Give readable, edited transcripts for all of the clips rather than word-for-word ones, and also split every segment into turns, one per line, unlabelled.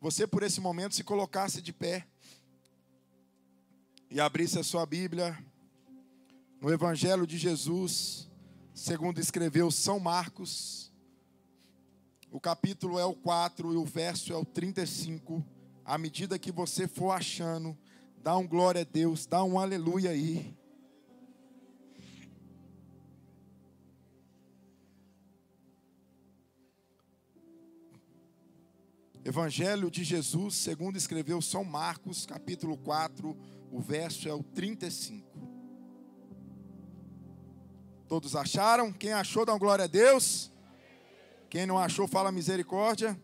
você por esse momento se colocasse de pé e abrisse a sua Bíblia no Evangelho de Jesus, segundo escreveu São Marcos. O capítulo é o 4 e o verso é o 35. À medida que você for achando, dá um glória a Deus, dá um aleluia aí. Evangelho de Jesus, segundo escreveu São Marcos, capítulo 4, o verso é o 35. Todos acharam? Quem achou, dá uma glória a Deus. Quem não achou, fala misericórdia.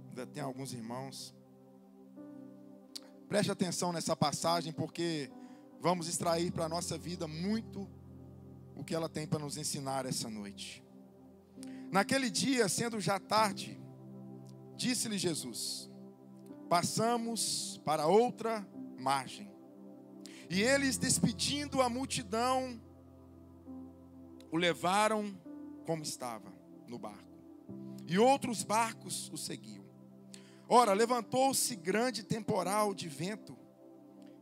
Ainda tem alguns irmãos. Preste atenção nessa passagem, porque vamos extrair para a nossa vida muito o que ela tem para nos ensinar essa noite. Naquele dia, sendo já tarde, disse-lhe Jesus: passamos para outra margem. E eles, despedindo a multidão, o levaram como estava no barco. E outros barcos o seguiam. Ora, levantou-se grande temporal de vento,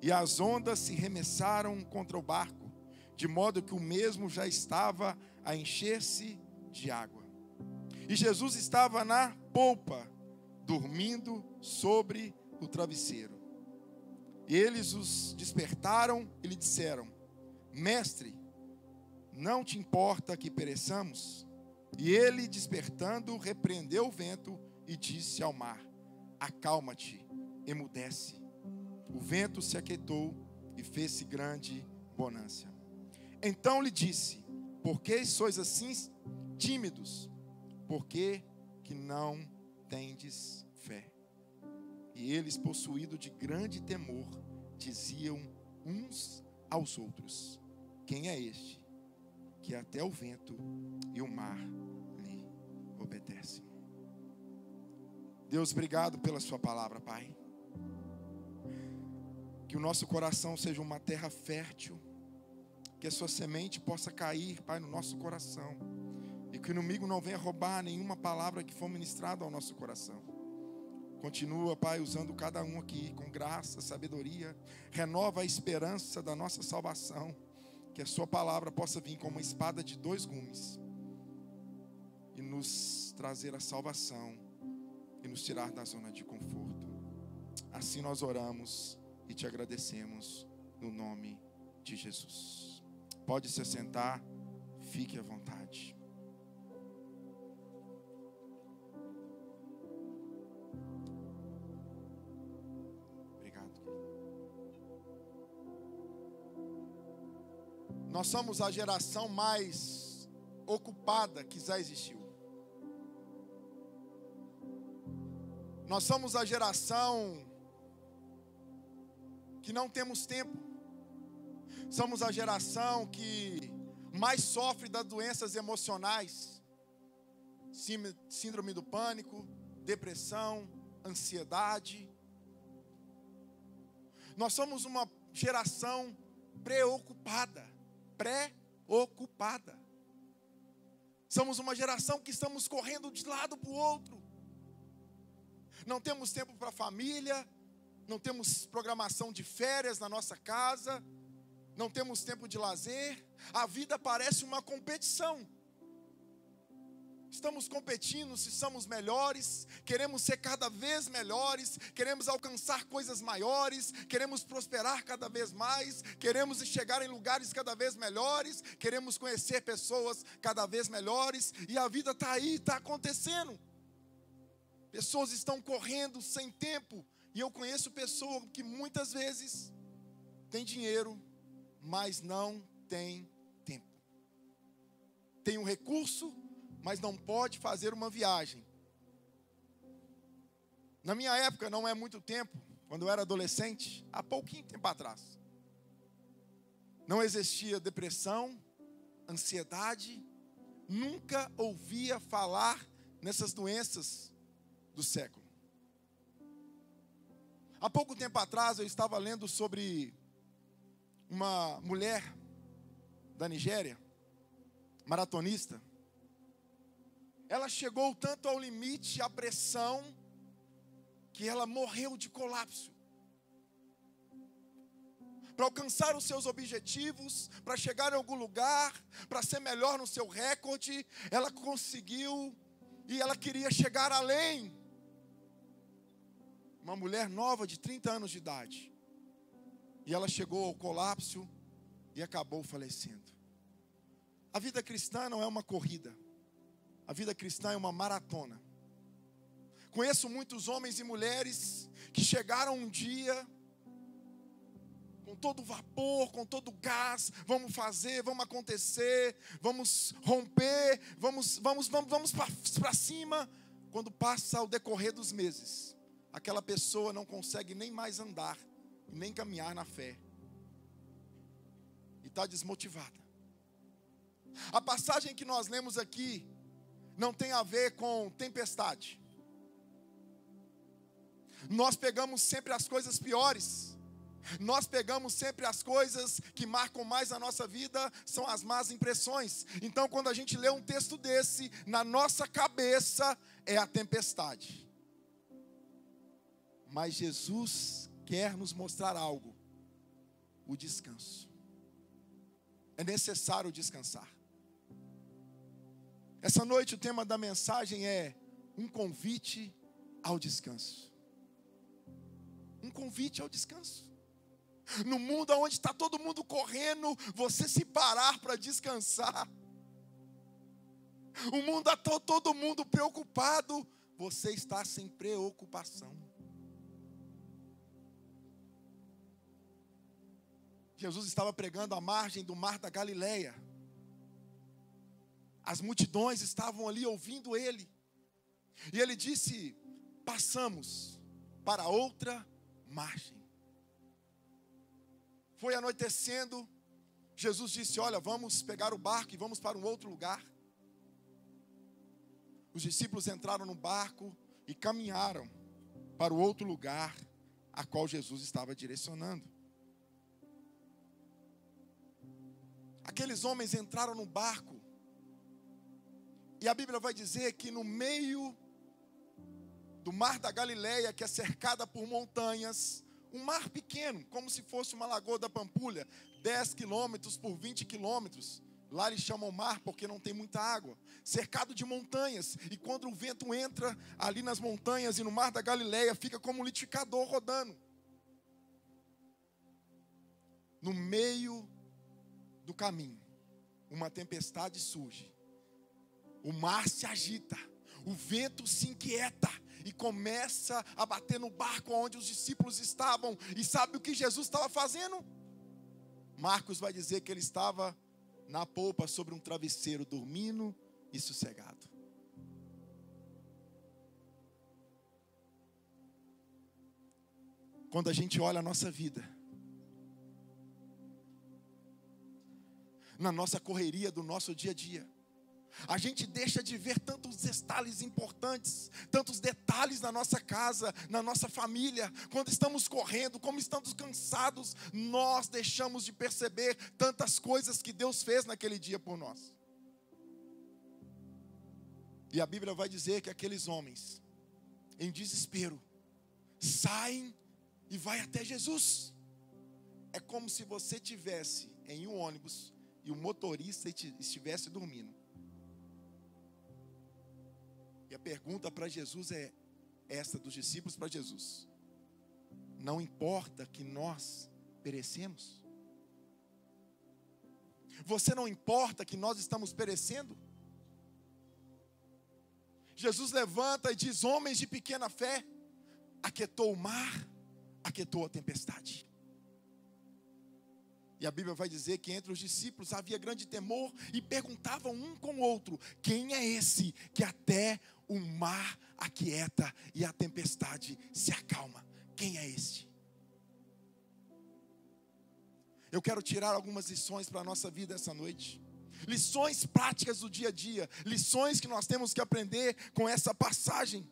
e as ondas se remessaram contra o barco, de modo que o mesmo já estava a encher-se de água. E Jesus estava na polpa, dormindo sobre o travesseiro. E eles os despertaram e lhe disseram: Mestre, não te importa que pereçamos? E ele, despertando, repreendeu o vento e disse ao mar: acalma-te, emudece. O vento se aquietou e fez-se grande bonança. Então lhe disse: por que sois assim tímidos? Por que não tendes fé? E eles, possuídos de grande temor, diziam uns aos outros: quem é este, que até o vento e o mar lhe obedecem? Deus, obrigado pela sua palavra, Pai. Que o nosso coração seja uma terra fértil, que a sua semente possa cair, Pai, no nosso coração, e que o inimigo não venha roubar nenhuma palavra que for ministrada ao nosso coração. Continua, Pai, usando cada um aqui com graça, sabedoria. Renova a esperança da nossa salvação. Que a sua palavra possa vir como uma espada de dois gumes e nos trazer a salvação e nos tirar da zona de conforto. Assim nós oramos e te agradecemos no nome de Jesus. Pode se assentar, fique à vontade. Nós somos a geração mais ocupada que já existiu. Nós somos a geração que não temos tempo. Somos a geração que mais sofre das doenças emocionais. Síndrome do pânico, depressão, ansiedade. Nós somos uma geração preocupada. Somos uma geração que estamos correndo de lado para o outro. Não temos tempo para a família, não temos programação de férias na nossa casa, não temos tempo de lazer. A vida parece uma competição. Estamos competindo se somos melhores, queremos ser cada vez melhores, queremos alcançar coisas maiores, queremos prosperar cada vez mais, queremos chegar em lugares cada vez melhores, queremos conhecer pessoas cada vez melhores, e a vida está aí, está acontecendo. Pessoas estão correndo sem tempo, e eu conheço pessoas que muitas vezes têm dinheiro, mas não têm tempo. Tem um recurso, mas não pode fazer uma viagem. Na minha época, não é muito tempo, quando eu era adolescente, há pouquinho tempo atrás, não existia depressão, ansiedade, nunca ouvia falar nessas doenças do século. Há pouco tempo atrás, eu estava lendo sobre uma mulher da Nigéria, maratonista. Ela chegou tanto ao limite, à pressão, que ela morreu de colapso. Para alcançar os seus objetivos, para chegar em algum lugar, para ser melhor no seu recorde, ela conseguiu e ela queria chegar além. Uma mulher nova de 30 anos de idade. E ela chegou ao colapso e acabou falecendo. A vida cristã não é uma corrida. A vida cristã é uma maratona. Conheço muitos homens e mulheres que chegaram um dia com todo vapor, com todo gás, vamos fazer, vamos acontecer, vamos romper, vamos para cima. Quando passa o decorrer dos meses, aquela pessoa não consegue nem mais andar, nem caminhar na fé. E está desmotivada. A passagem que nós lemos aqui não tem a ver com tempestade. Nós pegamos sempre as coisas piores. Nós pegamos sempre as coisas que marcam mais a nossa vida, são as más impressões. Então, quando a gente lê um texto desse, na nossa cabeça é a tempestade. Mas Jesus quer nos mostrar algo: o descanso. É necessário descansar. Essa noite o tema da mensagem é um convite ao descanso. Um convite ao descanso. No mundo onde está todo mundo correndo, você se parar para descansar. O mundo está todo mundo preocupado, você está sem preocupação. Jesus estava pregando à margem do mar da Galileia. As multidões estavam ali ouvindo ele. E ele disse: passamos para outra margem. Foi anoitecendo. Jesus disse: olha, vamos pegar o barco e vamos para um outro lugar. Os discípulos entraram no barco e caminharam para o outro lugar a qual Jesus estava direcionando. Aqueles homens entraram no barco. E a Bíblia vai dizer que no meio do mar da Galileia, que é cercada por montanhas, um mar pequeno, como se fosse uma lagoa da Pampulha, 10 quilômetros por 20 quilômetros. Lá eles chamam mar porque não tem muita água. Cercado de montanhas. E quando o vento entra ali nas montanhas e no mar da Galileia, fica como um liquidificador rodando. No meio do caminho, uma tempestade surge. O mar se agita, o vento se inquieta e começa a bater no barco onde os discípulos estavam. E sabe o que Jesus estava fazendo? Marcos vai dizer que ele estava na polpa sobre um travesseiro, dormindo e sossegado. Quando a gente olha a nossa vida, na nossa correria do nosso dia a dia, a gente deixa de ver tantos detalhes importantes, tantos detalhes na nossa casa, na nossa família. Quando estamos correndo, como estamos cansados, nós deixamos de perceber tantas coisas que Deus fez naquele dia por nós. E a Bíblia vai dizer que aqueles homens, em desespero, saem e vai até Jesus. É como se você estivesse em um ônibus e o motorista estivesse dormindo. E a pergunta para Jesus é essa, dos discípulos para Jesus: não importa que nós perecemos? Você não importa que nós estamos perecendo? Jesus levanta e diz: homens de pequena fé, aquietou o mar, aquietou a tempestade. E a Bíblia vai dizer que entre os discípulos havia grande temor e perguntavam um com o outro: quem é esse que até o mar aquieta e a tempestade se acalma? Quem é este? Eu quero tirar algumas lições para a nossa vida essa noite. Lições práticas do dia a dia. Lições que nós temos que aprender com essa passagem.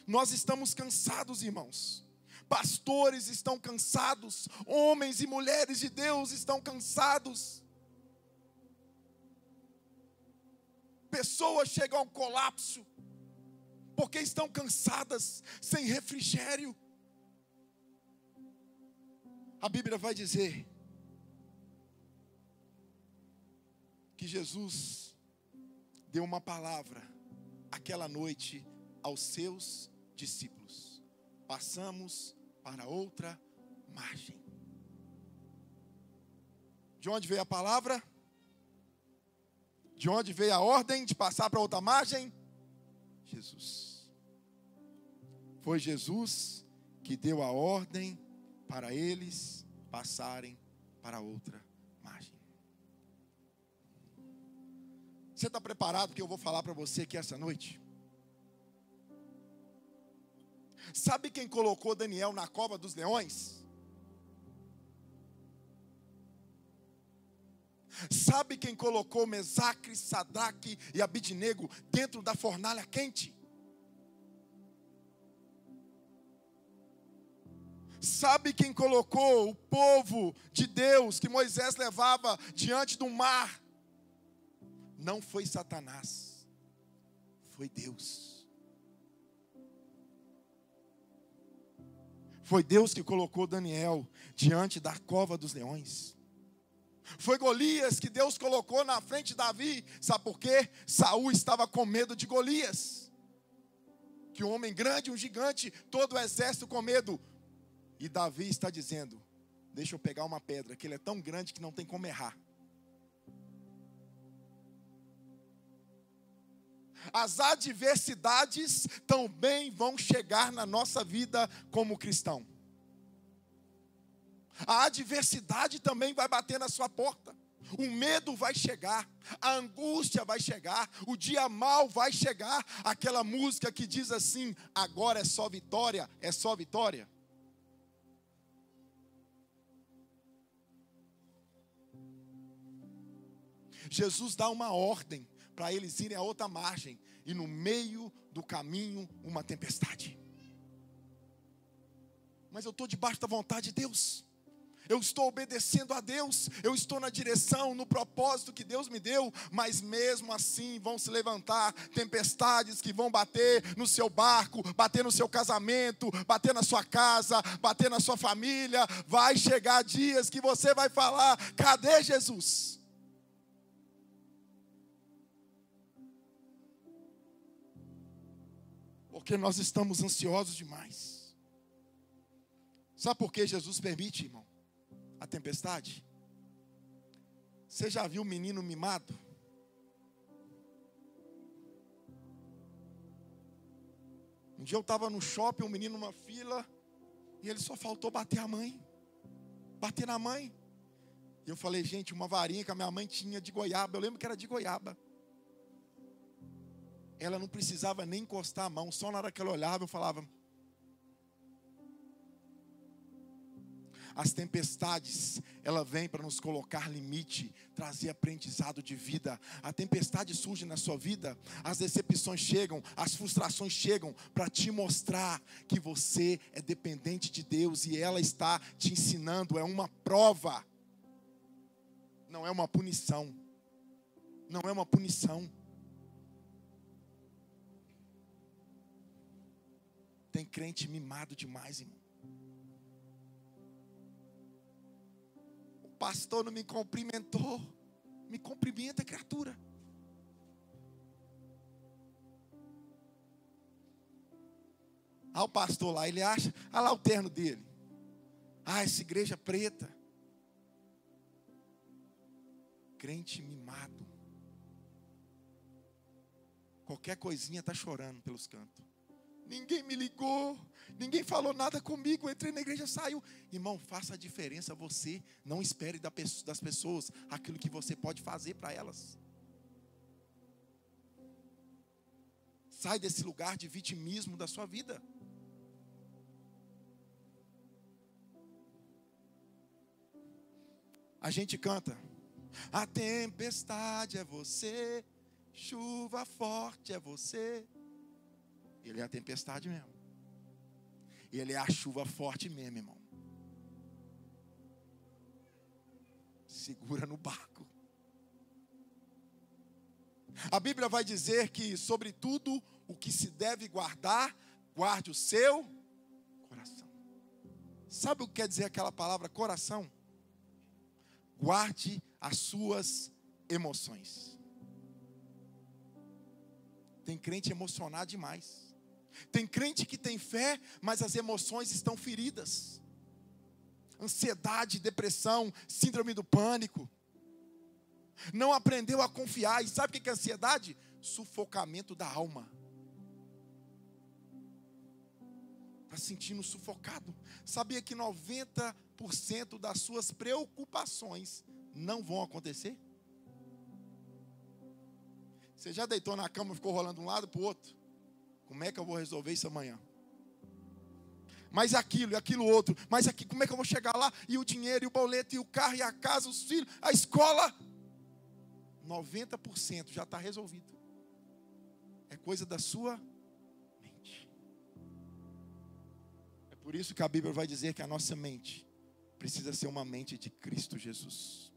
Nós estamos cansados, irmãos. Pastores estão cansados. Homens e mulheres de Deus estão cansados. Pessoas chegam ao colapso. porque estão cansadas, sem refrigério. A Bíblia vai dizer que Jesus deu uma palavra aquela noite aos seus discípulos: passamos para outra margem. De onde veio a palavra? De onde veio a ordem de passar para outra margem? Jesus. Foi Jesus que deu a ordem para eles passarem para outra margem. Você está preparado que eu vou falar para você aqui essa noite? Sabe quem colocou Daniel na cova dos leões? Sabe quem colocou Mesaque, Sadraque e Abidnego dentro da fornalha quente? Sabe quem colocou o povo de Deus que Moisés levava diante do mar? Não foi Satanás, foi Deus. Foi Deus que colocou Daniel diante da cova dos leões. Foi Golias que Deus colocou na frente de Davi. Sabe por quê? Saul estava com medo de Golias. Que um homem grande, um gigante, todo o exército com medo. E Davi está dizendo: deixa eu pegar uma pedra, que ele é tão grande que não tem como errar. As adversidades também vão chegar na nossa vida como cristão. A adversidade também vai bater na sua porta. O medo vai chegar, a angústia vai chegar, o dia mau vai chegar. Aquela música que diz assim: agora é só vitória, é só vitória. Jesus dá uma ordem para eles irem a outra margem, e no meio do caminho uma tempestade. Mas eu estou debaixo da vontade de Deus. Eu estou obedecendo a Deus, eu estou na direção, no propósito que Deus me deu, mas mesmo assim vão se levantar tempestades que vão bater no seu barco, bater no seu casamento, bater na sua casa, bater na sua família. Vai chegar dias que você vai falar: cadê Jesus? Porque nós estamos ansiosos demais. Sabe por que Jesus permite, irmão, a tempestade? Você já viu um menino mimado? Um dia eu estava no shopping, um menino numa fila, e ele só faltou bater a mãe. Bater na mãe. E eu falei: gente, uma varinha que a minha mãe tinha de goiaba, eu lembro que era de goiaba. Ela não precisava nem encostar a mão, só na hora que ela olhava eu falava. As tempestades, ela vem para nos colocar limite, trazer aprendizado de vida. A tempestade surge na sua vida, as decepções chegam, as frustrações chegam para te mostrar que você é dependente de Deus e ela está te ensinando. É uma prova, não é uma punição. Não é uma punição. Tem crente mimado demais, irmão. O pastor não me cumprimentou. Me cumprimenta, criatura. O pastor lá, ele acha, olha lá o terno dele. Essa igreja preta. Crente mimado. Qualquer coisinha está chorando pelos cantos. Ninguém me ligou, ninguém falou nada comigo, entrei na igreja, saiu. Irmão, faça a diferença você, não espere das pessoas aquilo que você pode fazer para elas. Sai desse lugar de vitimismo da sua vida. A gente canta: a tempestade é você, chuva forte é você. Ele é a tempestade mesmo. Ele é a chuva forte mesmo, irmão. Segura no barco. A Bíblia vai dizer que sobre tudo o que se deve guardar, guarde o seu coração. Sabe o que quer dizer aquela palavra coração? Guarde as suas emoções. Tem crente emocionado demais. Tem crente que tem fé, mas as emoções estão feridas. Ansiedade, depressão, síndrome do pânico. Não aprendeu a confiar. E sabe o que é ansiedade? Sufocamento da alma. Está se sentindo sufocado. Sabia que 90% das suas preocupações não vão acontecer? Você já deitou na cama e ficou rolando de um lado para o outro? Como é que eu vou resolver isso amanhã? Mas aquilo e aquilo outro. Mas aqui, como é que eu vou chegar lá? E o dinheiro, e o boleto, e o carro, e a casa, os filhos, a escola. 90% já está resolvido. É coisa da sua mente. É por isso que a Bíblia vai dizer que a nossa mente precisa ser uma mente de Cristo Jesus.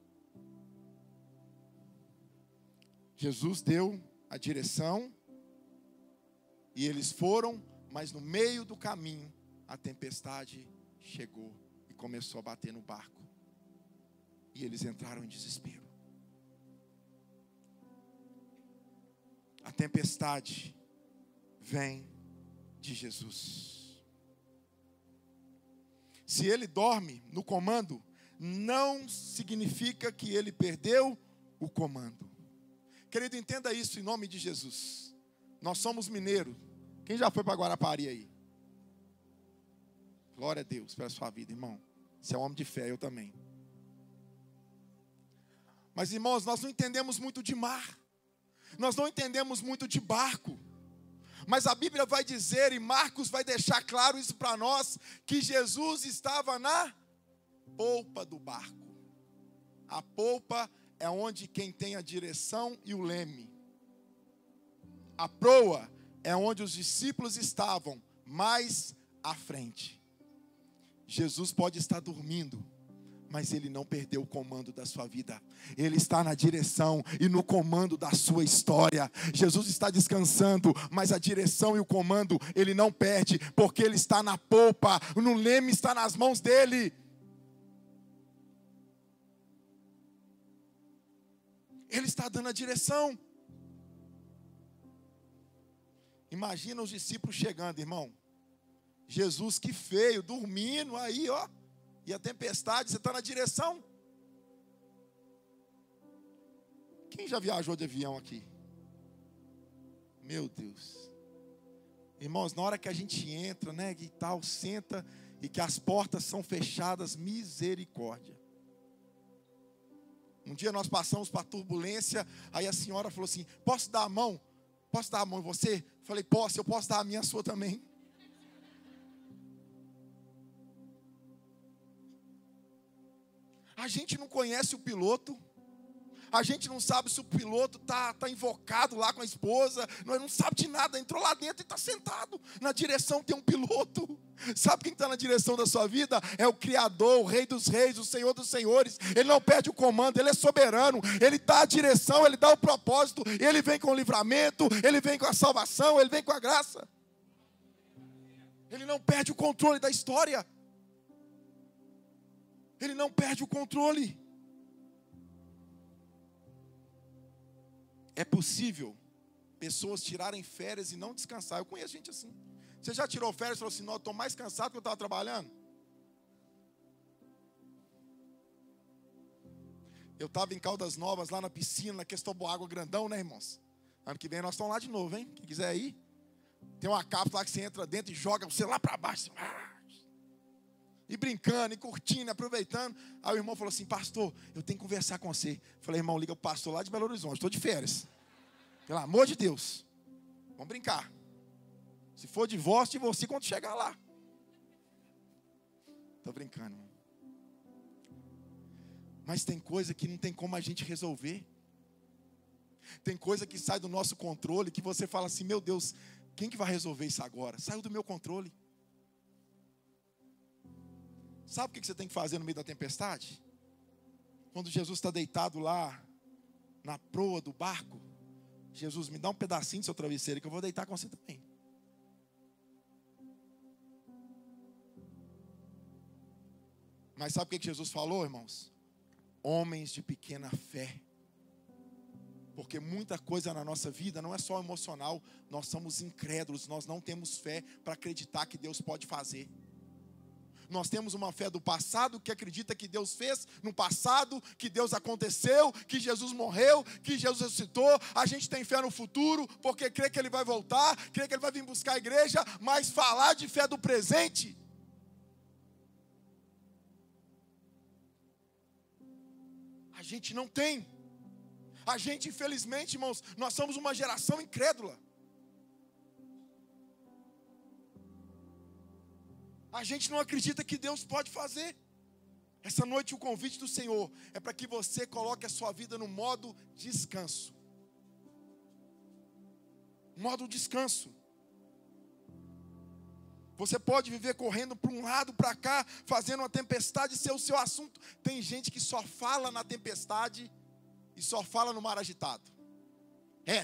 Jesus deu a direção e eles foram, mas no meio do caminho a tempestade chegou e começou a bater no barco. E eles entraram em desespero. A tempestade vem de Jesus. Se ele dorme no comando, não significa que ele perdeu o comando. Querido, entenda isso em nome de Jesus. Nós somos mineiros. Quem já foi para Guarapari aí? Glória a Deus pela sua vida, irmão. Você é um homem de fé, eu também. Mas, irmãos, nós não entendemos muito de mar. Nós não entendemos muito de barco. Mas a Bíblia vai dizer, e Marcos vai deixar claro isso para nós, que Jesus estava na polpa do barco. A polpa é onde quem tem a direção e o leme. A proa é onde os discípulos estavam, mais à frente. Jesus pode estar dormindo, mas ele não perdeu o comando da sua vida. Ele está na direção e no comando da sua história. Jesus está descansando, mas a direção e o comando ele não perde, porque ele está na polpa, no leme está nas mãos dele. Ele está dando a direção. Imagina os discípulos chegando, irmão. Jesus, que feio, dormindo aí, ó. E a tempestade, você está na direção. Quem já viajou de avião aqui? Meu Deus. Irmãos, na hora que a gente entra, né, e tal, senta, e que as portas são fechadas, misericórdia. Um dia nós passamos para a turbulência, aí a senhora falou assim, posso dar a mão? Posso dar a mão em você? Falei, posso, eu posso dar a minha, a sua também. A gente não conhece o piloto. A gente não sabe se o piloto está invocado lá com a esposa. Não sabe de nada. Entrou lá dentro e está sentado. Na direção tem um piloto. Sabe quem está na direção da sua vida? É o Criador, o Rei dos Reis, o Senhor dos Senhores. Ele não perde o comando, Ele é soberano. Ele dá a direção, Ele dá o propósito. Ele vem com o livramento, Ele vem com a salvação, Ele vem com a graça. Ele não perde o controle da história. Ele não perde o controle. É possível pessoas tirarem férias e não descansar. Eu conheço gente assim. Você já tirou férias e falou assim, não, eu estou mais cansado que eu estava trabalhando? Eu estava em Caldas Novas, lá na piscina, naquele toboágua grandão, né, irmãos? Ano que vem nós estamos lá de novo, hein? Quem quiser ir. Tem uma cápsula lá que você entra dentro e joga você lá para baixo. E brincando, e curtindo, aproveitando. Aí o irmão falou assim, pastor, eu tenho que conversar com você. Falei, irmão, liga o pastor lá de Belo Horizonte, estou de férias. Pelo amor de Deus. Vamos brincar. Se for divórcio, divorcie quando chegar lá. Estou brincando, irmão. Mas tem coisa que não tem como a gente resolver. Tem coisa que sai do nosso controle, que você fala assim, meu Deus, quem que vai resolver isso agora? Saiu do meu controle. Sabe o que você tem que fazer no meio da tempestade? Quando Jesus está deitado lá, na proa do barco, Jesus, me dá um pedacinho do seu travesseiro que eu vou deitar com você também. Mas sabe o que Jesus falou, irmãos? Homens de pequena fé. Porque muita coisa na nossa vida não é só emocional. Nós somos incrédulos, nós não temos fé para acreditar que Deus pode fazer. Nós temos uma fé do passado que acredita que Deus fez no passado, que Deus aconteceu, que Jesus morreu, que Jesus ressuscitou. A gente tem fé no futuro porque crê que Ele vai voltar, crê que Ele vai vir buscar a igreja, mas falar de fé do presente, a gente não tem. A gente, infelizmente, irmãos, nós somos uma geração incrédula. A gente não acredita que Deus pode fazer. Essa noite o convite do Senhor é para que você coloque a sua vida no modo descanso. Modo descanso. Você pode viver correndo para um lado, para cá, fazendo uma tempestade ser o seu assunto. Tem gente que só fala na tempestade e só fala no mar agitado.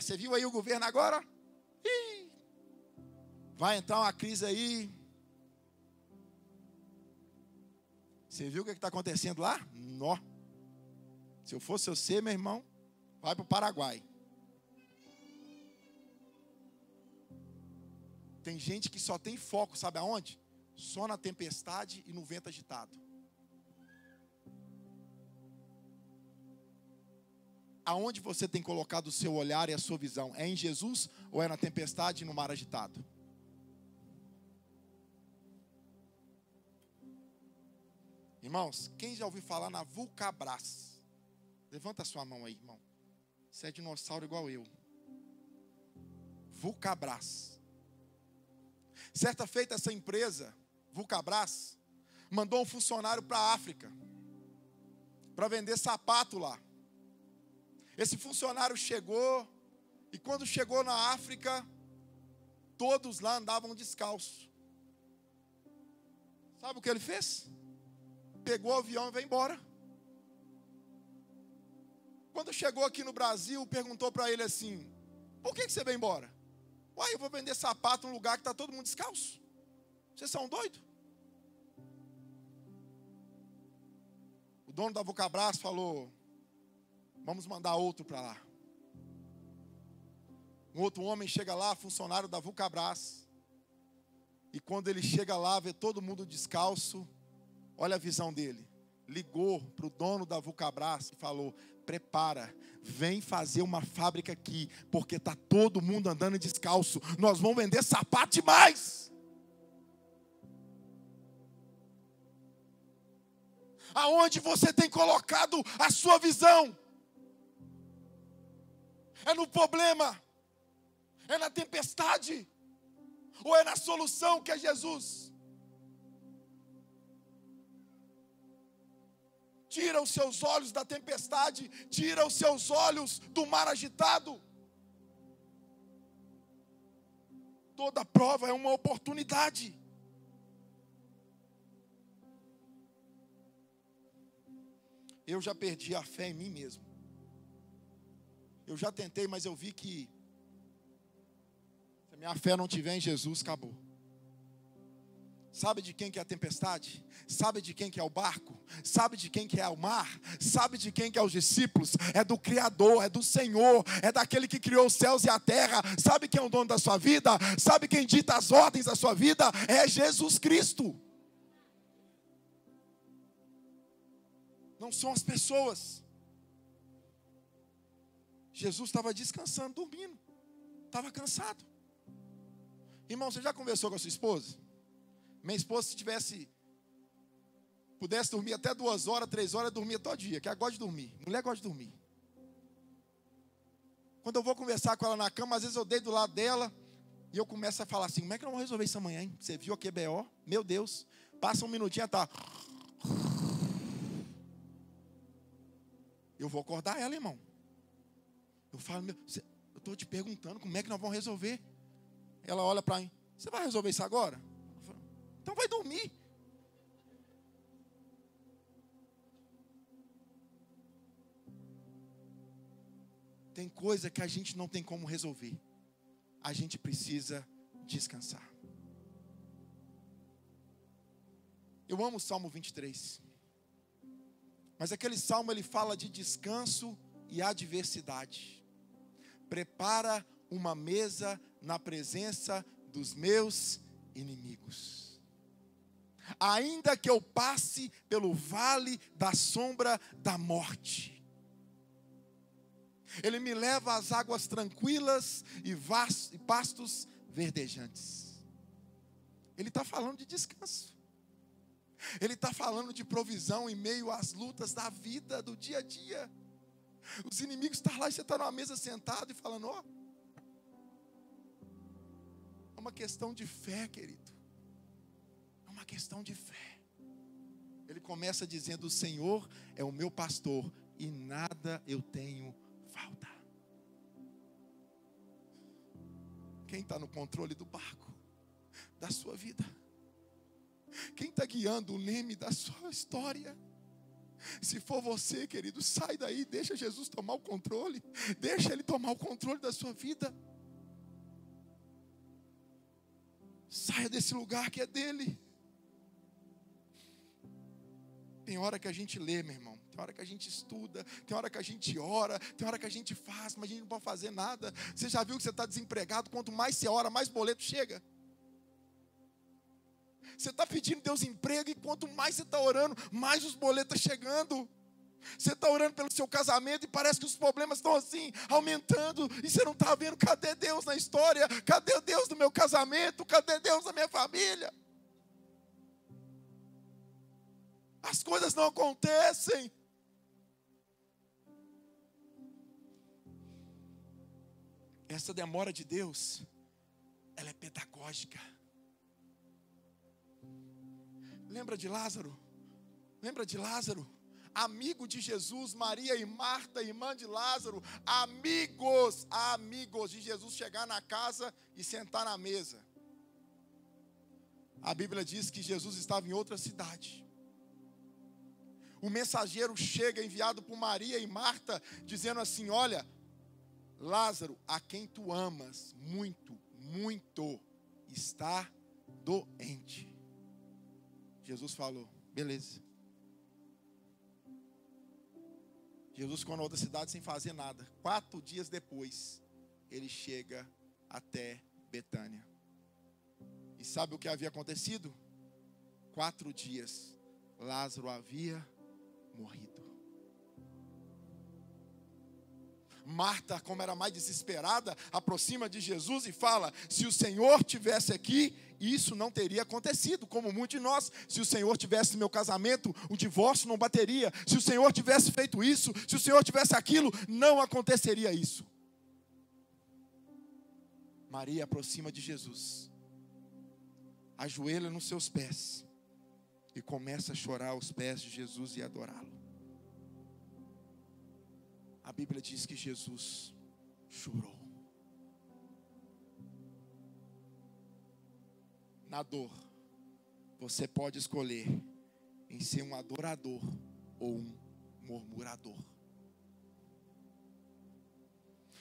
Você viu aí o governo agora? Vai entrar uma crise aí. Você viu o que está acontecendo lá? Nó. Se eu fosse você, meu irmão, vai para o Paraguai. Tem gente que só tem foco, sabe aonde? Só na tempestade e no vento agitado. Aonde você tem colocado o seu olhar e a sua visão? É em Jesus ou é na tempestade e no mar agitado? Irmãos, quem já ouviu falar na Vulcabras? Levanta a sua mão aí, irmão. Você é dinossauro igual eu. Vulcabras. Certa feita, essa empresa, Vulcabras, mandou um funcionário para a África para vender sapato lá. Esse funcionário chegou, e quando chegou na África, todos lá andavam descalços. Sabe o que ele fez? Pegou o avião e veio embora. Quando chegou aqui no Brasil, perguntou para ele assim: por que você veio embora? Uai, eu vou vender sapato num lugar que está todo mundo descalço. Vocês são doidos? O dono da Vulcabras falou: vamos mandar outro para lá. Um outro homem chega lá, funcionário da Vulcabras, e quando ele chega lá, vê todo mundo descalço, olha a visão dele. Ligou para o dono da Vulcabras e falou: prepara, vem fazer uma fábrica aqui, porque está todo mundo andando descalço. Nós vamos vender sapato demais. Aonde você tem colocado a sua visão? É no problema? É na tempestade? Ou é na solução que é Jesus? Tira os seus olhos da tempestade, tira os seus olhos do mar agitado. Toda prova é uma oportunidade. Eu já perdi a fé em mim mesmo. Eu já tentei, mas eu vi que se a minha fé não tiver em Jesus, acabou. Sabe de quem que é a tempestade? Sabe de quem que é o barco? Sabe de quem que é o mar? Sabe de quem que é os discípulos? É do Criador, é do Senhor, é daquele que criou os céus e a terra. Sabe quem é o dono da sua vida? Sabe quem dita as ordens da sua vida? É Jesus Cristo. Não são as pessoas. Jesus estava descansando, dormindo. Estava cansado. Irmão, você já conversou com a sua esposa? Minha esposa, se pudesse dormir até 2 horas, 3 horas, dormia todo dia, que ela gosta de dormir. Mulher gosta de dormir. Quando eu vou conversar com ela na cama, às vezes eu deito do lado dela e eu começo a falar assim: como é que nós vamos resolver isso amanhã, hein? Você viu aqui BO? Meu Deus. Passa um minutinho, tá. Eu vou acordar ela, irmão. Eu falo: eu estou te perguntando como é que nós vamos resolver. Ela olha para mim: você vai resolver isso agora? Então vai dormir. Tem tem coisa que a gente não tem como resolver. A gente precisa descansar. Eu amo o Salmo 23. Mas aquele salmo ele fala de descanso e adversidade. Prepara uma mesa na presença dos meus inimigos. Ainda que eu passe pelo vale da sombra da morte, Ele me leva às águas tranquilas e pastos verdejantes. Ele está falando de descanso. Ele está falando de provisão em meio às lutas da vida, do dia a dia. Os inimigos estão lá e você está numa mesa sentado e falando, ó. É uma questão de fé, querido. É uma questão de fé. Ele começa dizendo, o Senhor é o meu pastor e nada eu tenho falta. Quem está no controle do barco, da sua vida? Quem está guiando o leme da sua história? Se for você, querido, sai daí, deixa Jesus tomar o controle. Deixa Ele tomar o controle da sua vida. Saia desse lugar que é dele. Tem hora que a gente lê, meu irmão. Tem hora que a gente estuda. Tem hora que a gente ora. Tem hora que a gente faz, mas a gente não pode fazer nada. Você já viu que você está desempregado? Quanto mais você ora, mais boleto chega. Você está pedindo Deus emprego e quanto mais você está orando, mais os boletos estão chegando. Você está orando pelo seu casamento e parece que os problemas estão assim, aumentando. E você não está vendo, cadê Deus na história? Cadê Deus no meu casamento? Cadê Deus na minha família? As coisas não acontecem. Essa demora de Deus, ela é pedagógica. Lembra de Lázaro? Lembra de Lázaro? Amigo de Jesus, Maria e Marta, irmã de Lázaro, amigos de Jesus chegar na casa e sentar na mesa. A Bíblia diz que Jesus estava em outra cidade. O mensageiro chega enviado por Maria e Marta, dizendo assim, olha, Lázaro, a quem tu amas muito, muito, está doente. Jesus falou, beleza. Jesus ficou na outra cidade sem fazer nada. 4 dias depois, ele chega até Betânia. E sabe o que havia acontecido? 4 dias, Lázaro havia morrido. Marta, como era mais desesperada, aproxima de Jesus e fala, se o Senhor tivesse aqui, isso não teria acontecido, como muitos de nós. Se o Senhor tivesse no meu casamento, o divórcio não bateria. Se o Senhor tivesse feito isso, se o Senhor tivesse aquilo, não aconteceria isso. Maria aproxima de Jesus, ajoelha nos seus pés e começa a chorar aos pés de Jesus e adorá-lo. A Bíblia diz que Jesus chorou. Na dor, você pode escolher em ser um adorador ou um murmurador.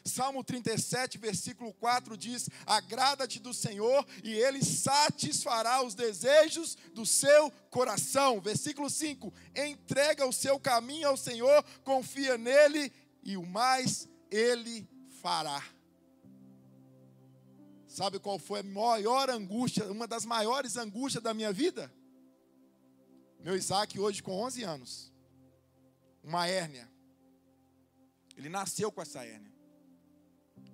Salmo 37, versículo 4 diz, agrada-te do Senhor e Ele satisfará os desejos do seu coração. Versículo 5, entrega o seu caminho ao Senhor, confia nele e o mais Ele fará. Sabe qual foi a maior angústia, uma das maiores angústias da minha vida? Meu Isaac hoje com 11 anos, uma hérnia. Ele nasceu com essa hérnia.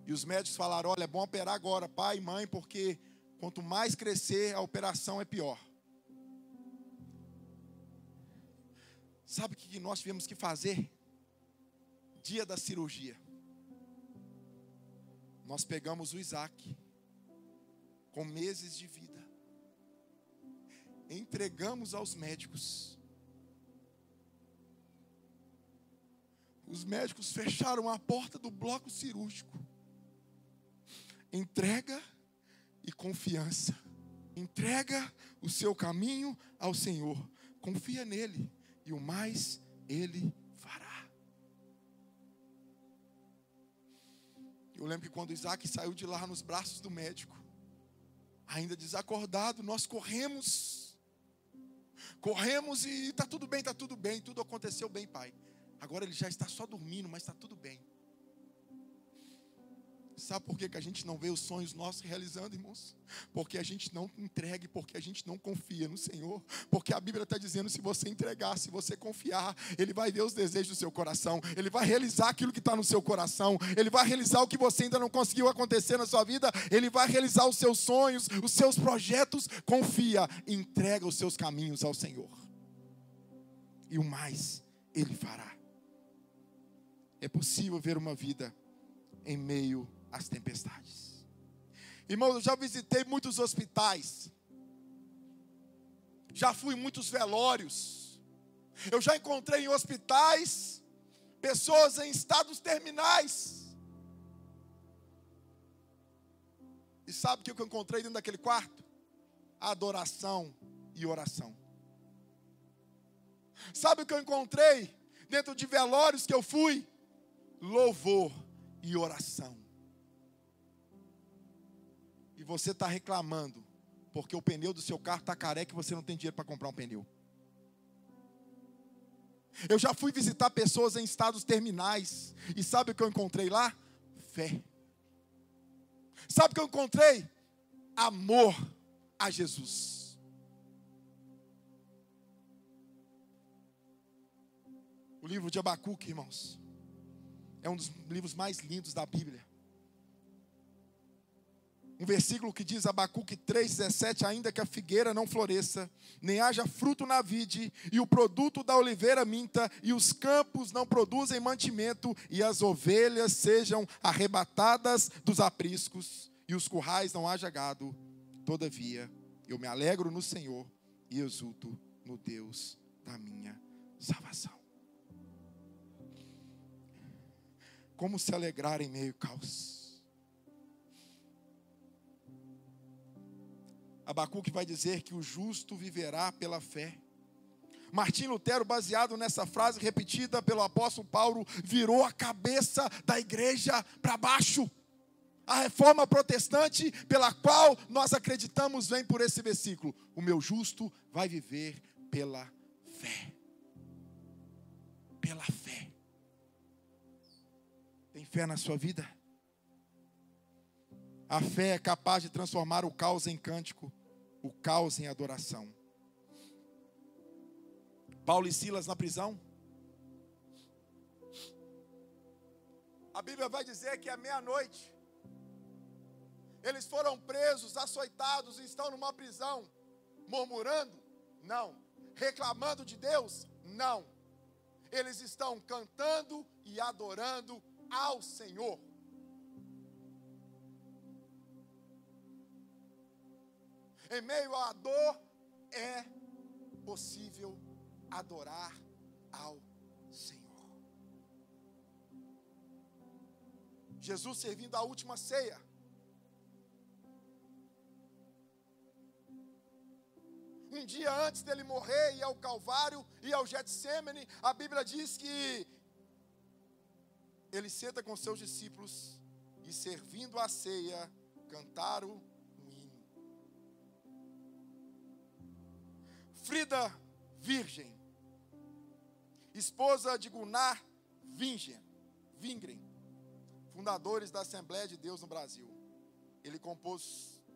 E os médicos falaram, olha, é bom operar agora, pai e mãe, porque quanto mais crescer, a operação é pior. Sabe o que nós tivemos que fazer? Dia da cirurgia. Nós pegamos o Isaac, com meses de vida, entregamos aos médicos. Os médicos fecharam a porta do bloco cirúrgico. Entrega e confiança. Entrega o seu caminho ao Senhor. Confia nele e o mais Ele fará. Eu lembro que quando Isaac saiu de lá nos braços do médico, ainda desacordado, nós corremos e está tudo bem, tudo aconteceu bem, pai. Agora ele já está só dormindo, mas está tudo bem. Sabe por que a gente não vê os sonhos nossos realizando, irmãos? Porque a gente não entrega, porque a gente não confia no Senhor. Porque a Bíblia está dizendo, se você entregar, se você confiar, Ele vai ver os desejos do seu coração. Ele vai realizar aquilo que está no seu coração. Ele vai realizar o que você ainda não conseguiu acontecer na sua vida. Ele vai realizar os seus sonhos, os seus projetos. Confia, entrega os seus caminhos ao Senhor. E o mais Ele fará. É possível ver uma vida em meio às tempestades. Irmãos, eu já visitei muitos hospitais, já fui em muitos velórios, eu já encontrei em hospitais pessoas em estados terminais. E sabe o que eu encontrei dentro daquele quarto? Adoração e oração. Sabe o que eu encontrei dentro de velórios que eu fui? Louvor e oração. E você está reclamando porque o pneu do seu carro está careca e você não tem dinheiro para comprar um pneu. Eu já fui visitar pessoas em estados terminais. E sabe o que eu encontrei lá? Fé. Sabe o que eu encontrei? Amor a Jesus. O livro de Abacuque, irmãos, é um dos livros mais lindos da Bíblia. Um versículo que diz, Abacuque 3,17, ainda que a figueira não floresça, nem haja fruto na vide, e o produto da oliveira minta, e os campos não produzem mantimento, e as ovelhas sejam arrebatadas dos apriscos, e os currais não haja gado, todavia eu me alegro no Senhor, e exulto no Deus da minha salvação. Como se alegrar em meio ao caos? Abacuque vai dizer que o justo viverá pela fé. Martim Lutero, baseado nessa frase repetida pelo apóstolo Paulo, virou a cabeça da igreja para baixo. A reforma protestante pela qual nós acreditamos vem por esse versículo. O meu justo vai viver pela fé. Pela fé. Tem fé na sua vida? A fé é capaz de transformar o caos em cântico, o caos em adoração. Paulo e Silas na prisão. A Bíblia vai dizer que à meia-noite eles foram presos, açoitados e estão numa prisão, murmurando? Não. Reclamando de Deus? Não. Eles estão cantando e adorando ao Senhor. Em meio à dor, é possível adorar ao Senhor. Jesus servindo a última ceia. Um dia antes dele morrer, ir ao Calvário, ir ao Getsêmani, a Bíblia diz que ele senta com seus discípulos e, servindo a ceia, cantaram. Frida Virgem, esposa de Gunnar Wingren, fundadores da Assembleia de Deus no Brasil.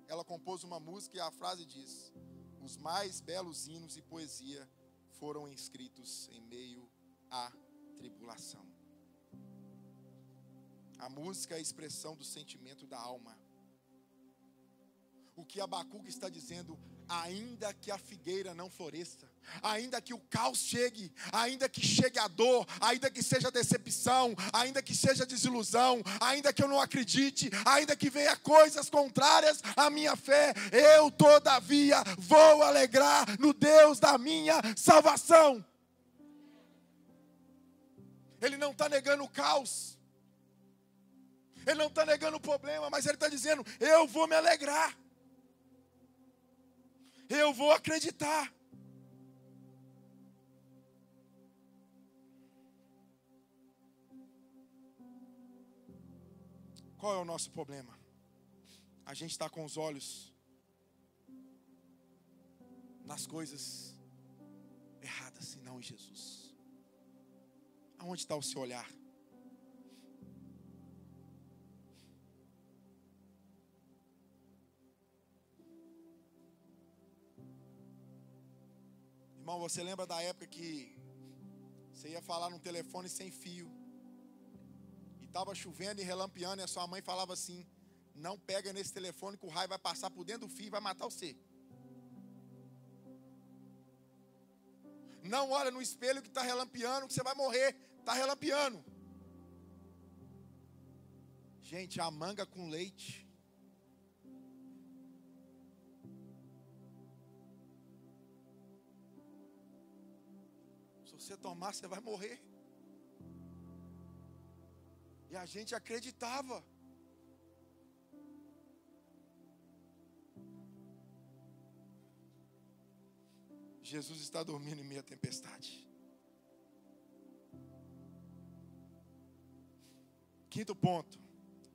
Ela compôs uma música e a frase diz: os mais belos hinos e poesia foram escritos em meio à tribulação. A música é a expressão do sentimento da alma. O que Abacuque está dizendo, ainda que a figueira não floresça, ainda que o caos chegue, ainda que chegue a dor, ainda que seja decepção, ainda que seja desilusão, ainda que eu não acredite, ainda que venha coisas contrárias à minha fé, eu todavia vou alegrar no Deus da minha salvação. Ele não está negando o caos, ele não está negando o problema, mas ele está dizendo, eu vou me alegrar. Eu vou acreditar. Qual é o nosso problema? A gente está com os olhos nas coisas erradas e não em Jesus. Aonde está o seu olhar? Irmão, você lembra da época que você ia falar num telefone sem fio, e estava chovendo e relampeando, e a sua mãe falava assim: não pega nesse telefone que o raio vai passar por dentro do fio e vai matar você. Não olha no espelho que está relampeando, que você vai morrer, está relampeando. Gente, a manga com leite. Se você tomar, você vai morrer. E a gente acreditava. Jesus está dormindo em meio à tempestade. Quinto ponto.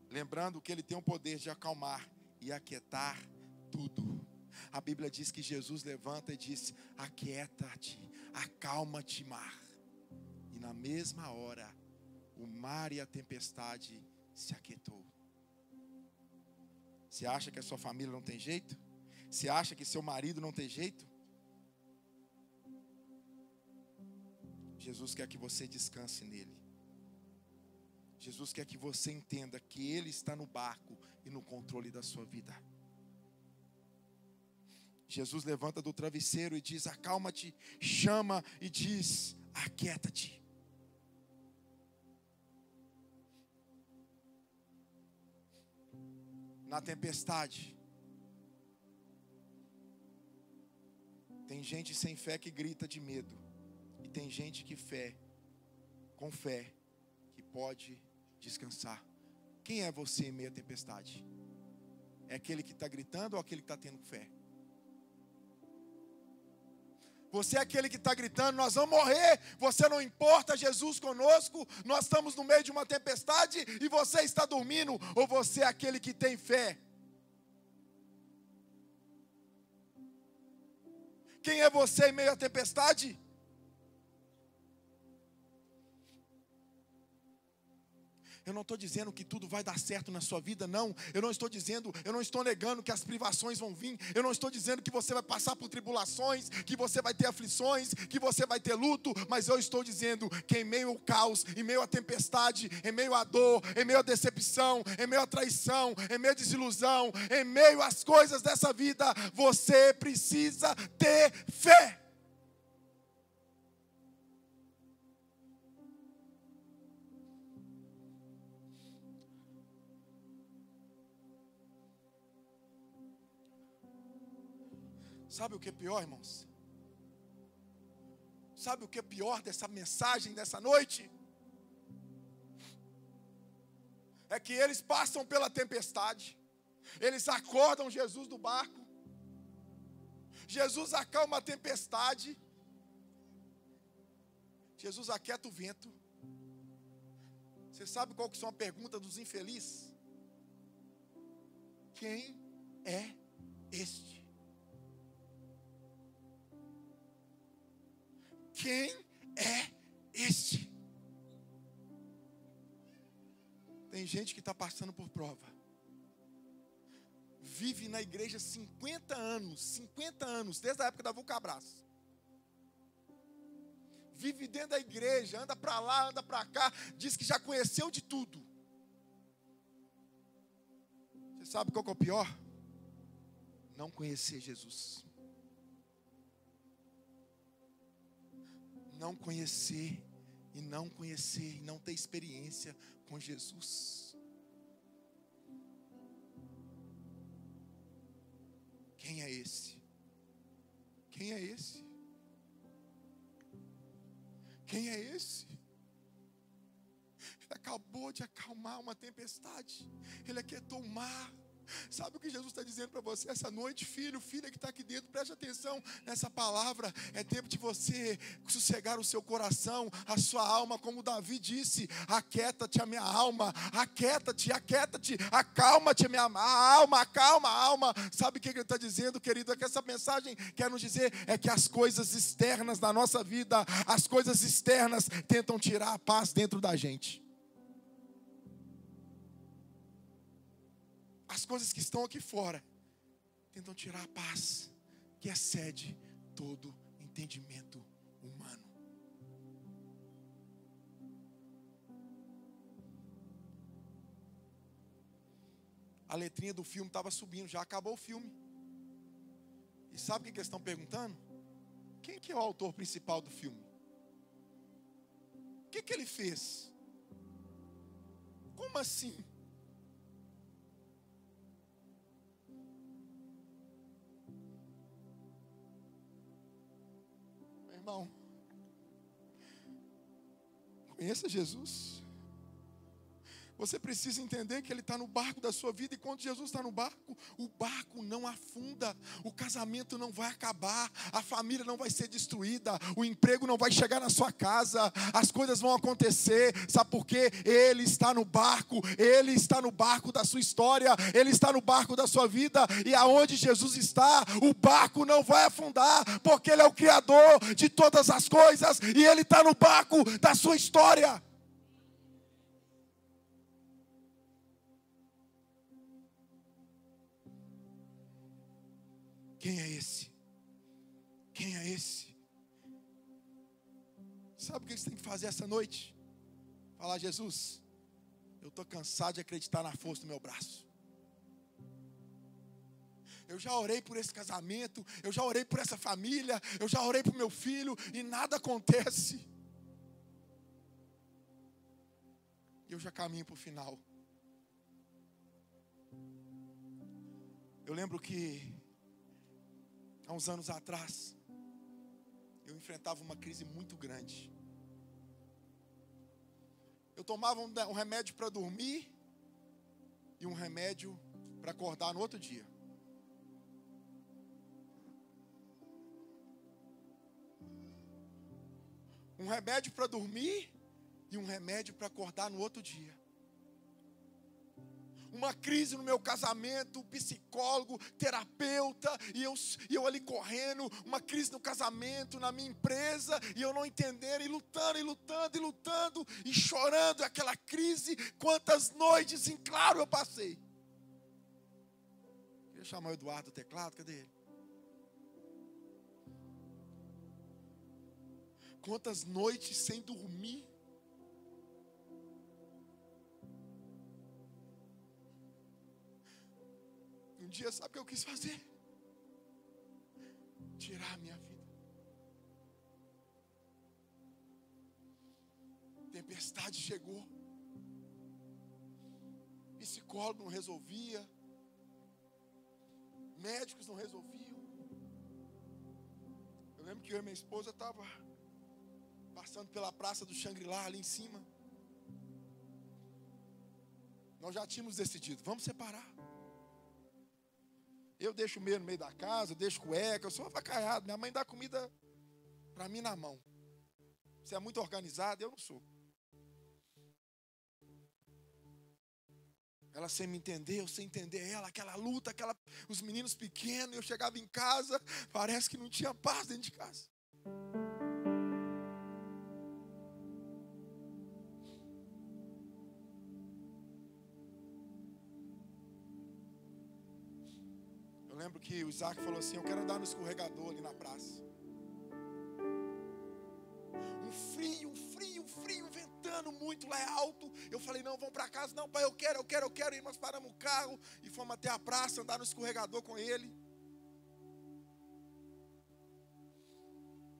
Lembrando que ele tem o poder de acalmar e aquietar tudo. A Bíblia diz que Jesus levanta e diz: aquieta-te, acalma-te, mar. E na mesma hora, o mar e a tempestade se aquietou. Você acha que a sua família não tem jeito? Você acha que seu marido não tem jeito? Jesus quer que você descanse nele. Jesus quer que você entenda que ele está no barco e no controle da sua vida. Jesus levanta do travesseiro e diz: acalma-te, chama e diz: aquieta-te. Na tempestade, tem gente sem fé que grita de medo, e tem gente com fé, que pode descansar. Quem é você em meio à tempestade? É aquele que está gritando ou aquele que está tendo fé? Você é aquele que está gritando: nós vamos morrer, você não importa, Jesus conosco, nós estamos no meio de uma tempestade e você está dormindo? Ou você é aquele que tem fé? Quem é você em meio à tempestade? Eu não estou dizendo que tudo vai dar certo na sua vida, não. Eu não estou negando que as privações vão vir. Eu não estou dizendo que você vai passar por tribulações, que você vai ter aflições, que você vai ter luto. Mas eu estou dizendo que em meio ao caos, em meio à tempestade, em meio à dor, em meio à decepção, em meio à traição, em meio à desilusão, em meio às coisas dessa vida, você precisa ter fé. Sabe o que é pior, irmãos? Sabe o que é pior dessa mensagem dessa noite? É que eles passam pela tempestade, eles acordam Jesus do barco, Jesus acalma a tempestade, Jesus aquieta o vento. Você sabe qual que são a pergunta dos infelizes? Quem é este? Quem é este? Tem gente que está passando por prova. Vive na igreja 50 anos, desde a época da Vulcabras. Vive dentro da igreja, anda para lá, anda para cá, diz que já conheceu de tudo. Você sabe qual que é o pior? Não conhecer Jesus. Não conhecer e não ter experiência com Jesus. Quem é esse? Quem é esse? Quem é esse? Ele acabou de acalmar uma tempestade. Ele aquietou o mar. Sabe o que Jesus está dizendo para você essa noite? Filho, filha que está aqui dentro, preste atenção nessa palavra. É tempo de você sossegar o seu coração, a sua alma, como Davi disse: aquieta-te a minha alma, aquieta-te, acalma-te a minha alma, acalma a alma. Sabe o que ele está dizendo, querido? É que essa mensagem quer nos dizer é que as coisas externas da nossa vida, as coisas externas tentam tirar a paz dentro da gente. As coisas que estão aqui fora tentam tirar a paz que excede todo entendimento humano. A letrinha do filme estava subindo, já acabou o filme. E sabe o que eles estão perguntando? Quem que é o autor principal do filme? O que ele fez? Como assim? Irmão, conheça Jesus. Você precisa entender que Ele está no barco da sua vida. E quando Jesus está no barco, o barco não afunda. O casamento não vai acabar. A família não vai ser destruída. O emprego não vai chegar na sua casa. As coisas vão acontecer. Sabe por quê? Ele está no barco. Ele está no barco da sua história. Ele está no barco da sua vida. E aonde Jesus está, o barco não vai afundar. Porque Ele é o Criador de todas as coisas. E Ele está no barco da sua história. Quem é esse? Quem é esse? Sabe o que você tem que fazer essa noite? Falar: Jesus, eu estou cansado de acreditar na força do meu braço. Eu já orei por esse casamento, eu já orei por essa família, eu já orei por meu filho e nada acontece. Eu já caminho para o final. Eu lembro que há uns anos atrás, eu enfrentava uma crise muito grande. Eu tomava um remédio para dormir e um remédio para acordar no outro dia. Um remédio para dormir e um remédio para acordar no outro dia. Uma crise no meu casamento, psicólogo, terapeuta, e eu ali correndo, uma crise no casamento, na minha empresa, e eu não entendendo, e lutando, e chorando, aquela crise. Quantas noites em claro eu passei. Queria chamar o Eduardo do teclado, cadê ele? Quantas noites sem dormir. Um dia, sabe o que eu quis fazer? Tirar a minha vida. Tempestade chegou. Psicólogo não resolvia. Médicos não resolviam. Eu lembro que eu e minha esposa estavam passando pela praça do Shangri-La ali em cima. Nós já tínhamos decidido, vamos separar. Eu deixo o meio no meio da casa, eu deixo cueca, eu sou avacaiado. Minha mãe dá comida para mim na mão. Você é muito organizado, eu não sou. Ela sem me entender, eu sem entender ela, aquela luta, os meninos pequenos, eu chegava em casa, parece que não tinha paz dentro de casa. Eu lembro que o Isaac falou assim: eu quero andar no escorregador ali na praça. Um frio, ventando muito, lá é alto. Eu falei: não, vamos para casa. Não, pai, eu quero. E nós paramos o carro e fomos até a praça, andar no escorregador com ele.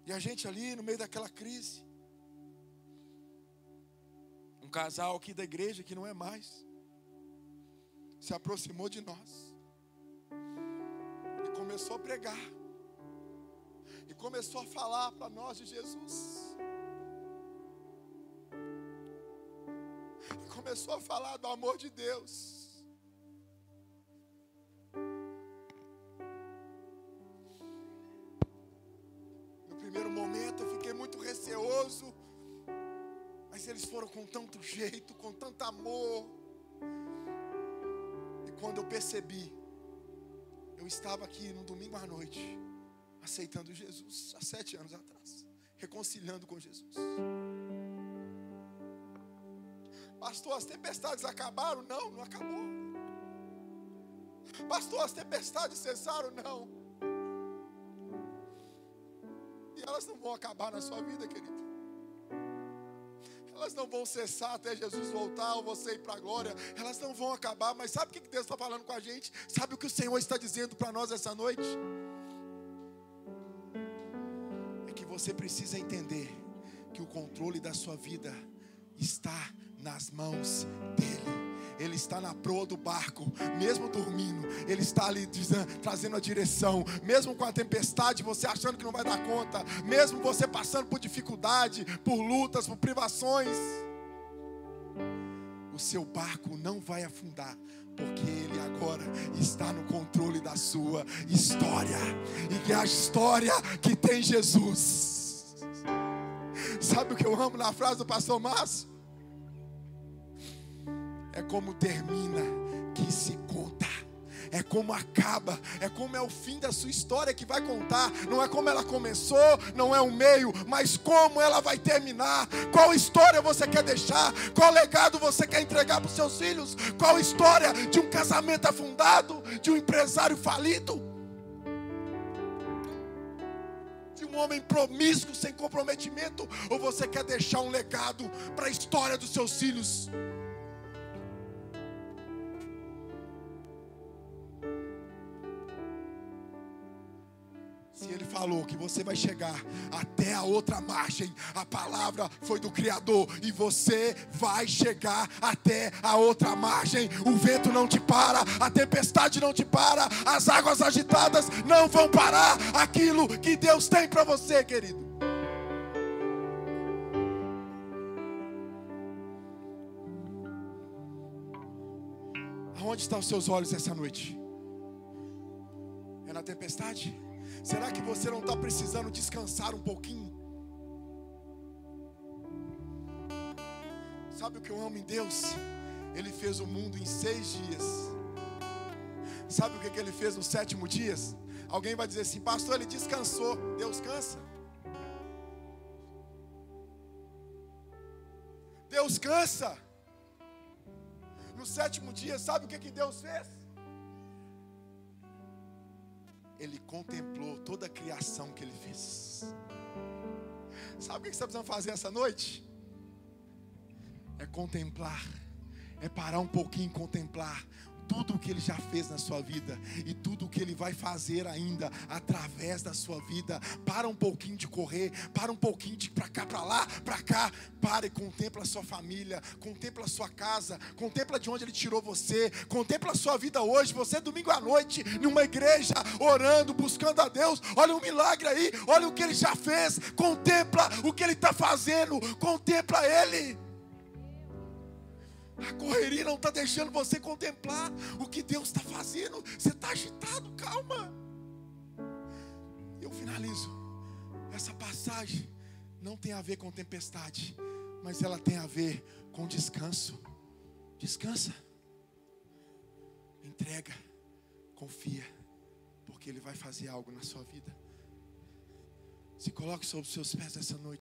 E a gente ali no meio daquela crise. Um casal aqui da igreja, que não é mais, se aproximou de nós. Começou a pregar. E começou a falar para nós de Jesus. E começou a falar do amor de Deus. maravilhoso. Mas eles foram com tanto jeito, com tanto amor. E quando eu percebi, eu estava aqui no domingo à noite, aceitando Jesus, há 7 anos atrás, reconciliando com Jesus. Pastor, as tempestades acabaram? Não, não acabou. Pastor, as tempestades cessaram? Não. E elas não vão acabar na sua vida, querido. Elas não vão cessar até Jesus voltar ou você ir para a glória. Elas não vão acabar. Mas sabe o que Deus está falando com a gente? Sabe o que o Senhor está dizendo para nós essa noite? É que você precisa entender que o controle da sua vida está nas mãos dEle. Ele está na proa do barco, mesmo dormindo, Ele está ali trazendo a direção. Mesmo com a tempestade, você achando que não vai dar conta, mesmo você passando por dificuldade, por lutas, por privações, o seu barco não vai afundar, porque Ele agora está no controle da sua história. E que é a história que tem Jesus. Sabe o que eu amo na frase do pastor Márcio? É como termina que se conta. É como acaba. É como é o fim da sua história que vai contar. Não é como ela começou, não é o meio, mas como ela vai terminar. Qual história você quer deixar? Qual legado você quer entregar para os seus filhos? Qual história de um casamento afundado? De um empresário falido? De um homem promíscuo, sem comprometimento? Ou você quer deixar um legado para a história dos seus filhos? Se Ele falou que você vai chegar até a outra margem, a palavra foi do Criador, e você vai chegar até a outra margem. O vento não te para, a tempestade não te para, as águas agitadas não vão parar aquilo que Deus tem para você, querido. Aonde estão os seus olhos essa noite? É na tempestade? Será que você não está precisando descansar um pouquinho? Sabe o que eu amo em Deus? Ele fez o mundo em 6 dias. Sabe o que Ele fez no 7º dia? Alguém vai dizer assim: pastor, Ele descansou. Deus cansa? Deus cansa. No 7º dia, sabe o que Deus fez? Ele contemplou toda a criação que Ele fez. Sabe o que você está precisando fazer essa noite? É contemplar. É parar um pouquinho e contemplar tudo o que Ele já fez na sua vida e tudo o que Ele vai fazer ainda através da sua vida. Para um pouquinho de correr, para um pouquinho de para cá, para lá, para cá. Para e contempla a sua família, contempla a sua casa, contempla de onde Ele tirou você, contempla a sua vida hoje. Você domingo à noite, numa igreja, orando, buscando a Deus. Olha um milagre aí, olha o que Ele já fez. Contempla o que Ele está fazendo, contempla Ele. A correria não está deixando você contemplar o que Deus está fazendo. Você está agitado, calma. Eu finalizo. Essa passagem não tem a ver com tempestade, mas ela tem a ver com descanso. Descansa. Entrega. Confia. Porque Ele vai fazer algo na sua vida. Se coloque sobre os seus pés essa noite.